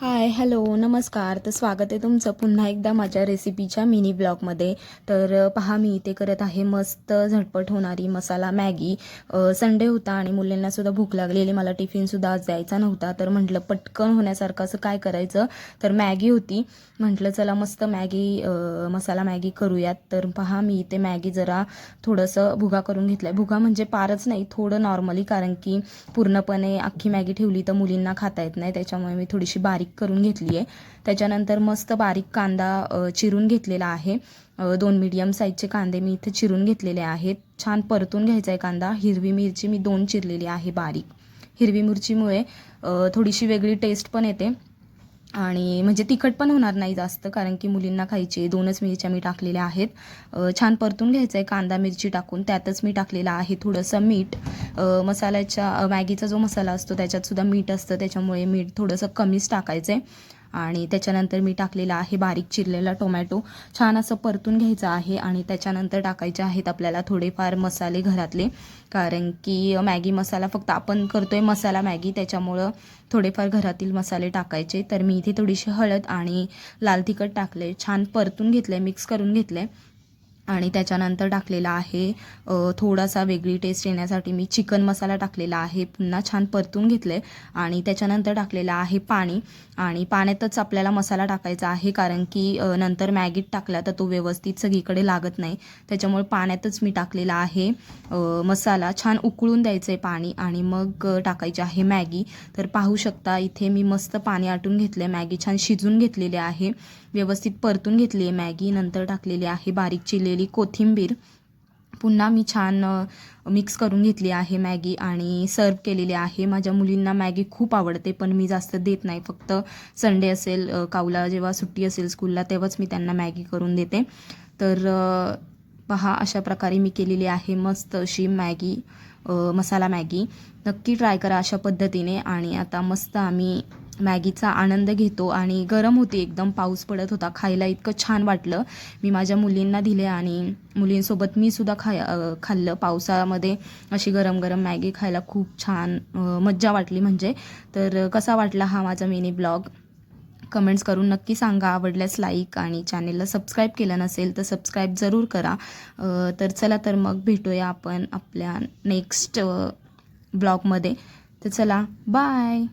Hi hello नमस्कार. तर स्वागत आहे तुमचं पुन्हा एकदा माझ्या रेसिपीच्या मिनी ब्लॉगमध्ये. तर पहा, मी इथे करत आहे मस्त झटपट होणारी मसाला मॅगी. संडे होता आणि मुलींनासुद्धा भूक लागलेली. मला टिफिनसुद्धा आज द्यायचा नव्हता, तर म्हटलं पटकन होण्यासारखं असं काय करायचं. तर मॅगी होती, म्हटलं चला मस्त मॅगी मसाला मॅगी करूयात. तर पहा, मी इथे मॅगी जरा थोडंसं भुगा करून घेतलं आहे. भुगा म्हणजे पारच नाही, थोडं नॉर्मली, कारण की पूर्णपणे अख्खी मॅगी ठेवली तर मुलींना खाता येत नाही, त्याच्यामुळे मी थोडीशी बारीक करून घेतली आहे. त्याच्यानंतर मस्त बारीक कांदा चिरून घेतलेला आहे. 2 मीडियम साईजचे कांदे मी इथे चिरून घेतलेले आहेत. छान परतून घ्यायचा आहे कांदा. हिरवी मिरची मी 2 चिरलेली आहे बारीक. हिरवी मिरचीमुळे थोडीशी वेगळी टेस्ट पण येते आणि म्हणजे तिखट पण होणार नाही जास्त, कारण की मुलींना खायचे. 2च मिरच्या मी टाकलेल्या आहेत. छान परतून घ्यायचं आहे कांदा मिरची टाकून. त्यातच मी टाकलेलं आहे थोडंसं मीठ. मसाल्याच्या मॅगीचा जो मसाला असतो त्याच्यातसुद्धा मीठ असतं, त्याच्यामुळे मीठ थोडंसं कमीच टाकायचं आहे. आणि त्याच्यानंतर मी टाकलेला आहे बारीक चिरलेला टोमॅटो. छान असं परतून घ्यायचं आहे आणि त्याच्यानंतर टाकायचे आहेत आपल्याला थोडेफार मसाले घरातले, कारण की मॅगी मसाला फक्त आपण करतोय मसाला मॅगी, त्याच्यामुळं थोडेफार घरातील मसाले टाकायचे. तर मी इथे थोडीशी हळद आणि लाल तिखट टाकले. छान परतून घेतले, मिक्स करून घेतले आणि त्याच्यानंतर टाकलेला आहे थोडासा वेगळी टेस्ट येण्यासाठी मी चिकन मसाला टाकलेला आहे. पुन्हा छान परतून घेतले आणि त्याच्यानंतर टाकलेला आहे पाणी. आणि पाण्यातच आपल्याला मसाला टाकायचा आहे, कारण की नंतर मॅगीत टाकला तर तो व्यवस्थित सगळीकडे लागत नाही, त्याच्यामुळे पाण्यातच मी टाकलेला आहे मसाला. छान उकळून द्यायचं आहे पाणी आणि मग टाकायची आहे मॅगी. तर पाहू शकता इथे मी मस्त पाणी आटून घेतलं आहे. मॅगी छान शिजून घेतलेली आहे, व्यवस्थित परतून घेतली आहे मॅगी. नंतर टाकलेली आहे बारीक चिरलेली कोथिंबीर. पुन्हा मी छान मिक्स करून घेतली आहे मॅगी आणि सर्व केलेली आहे. माझ्या मुलींना मॅगी खूप आवडते, पण मी जास्त देत नाही. फक्त संडे असेल, काऊला जेव्हा सुट्टी असेल स्कूलला, तेव्हाच मी त्यांना मॅगी करून देते. तर पहा, अशा प्रकारे मी केलेली आहे मस्त अशी मॅगी, मसाला मॅगी. नक्की ट्राय करा अशा पद्धतीने. आणि आता मस्त आम्ही मॅगीचा आनंद घेतो. आणि गरम होती एकदम, पाऊस पडत होता, खायला इतकं छान वाटलं. मी माझ्या मुलींना दिले आणि मुलींसोबत मी सुद्धा खाल्लं. पावसामध्ये अशी गरम गरम मॅगी खायला खूप छान मज्जा वाटली म्हणजे. तर कसा वाटला हा माझा मिनी ब्लॉग कमेंट्स करून नक्की सांगा. आवडल्यास लाईक आणि चॅनेलला सबस्क्राईब केलं नसेल तर सबस्क्राईब जरूर करा. तर चला, तर मग भेटूया आपण आपल्या नेक्स्ट ब्लॉगमध्ये. तर चला, बाय.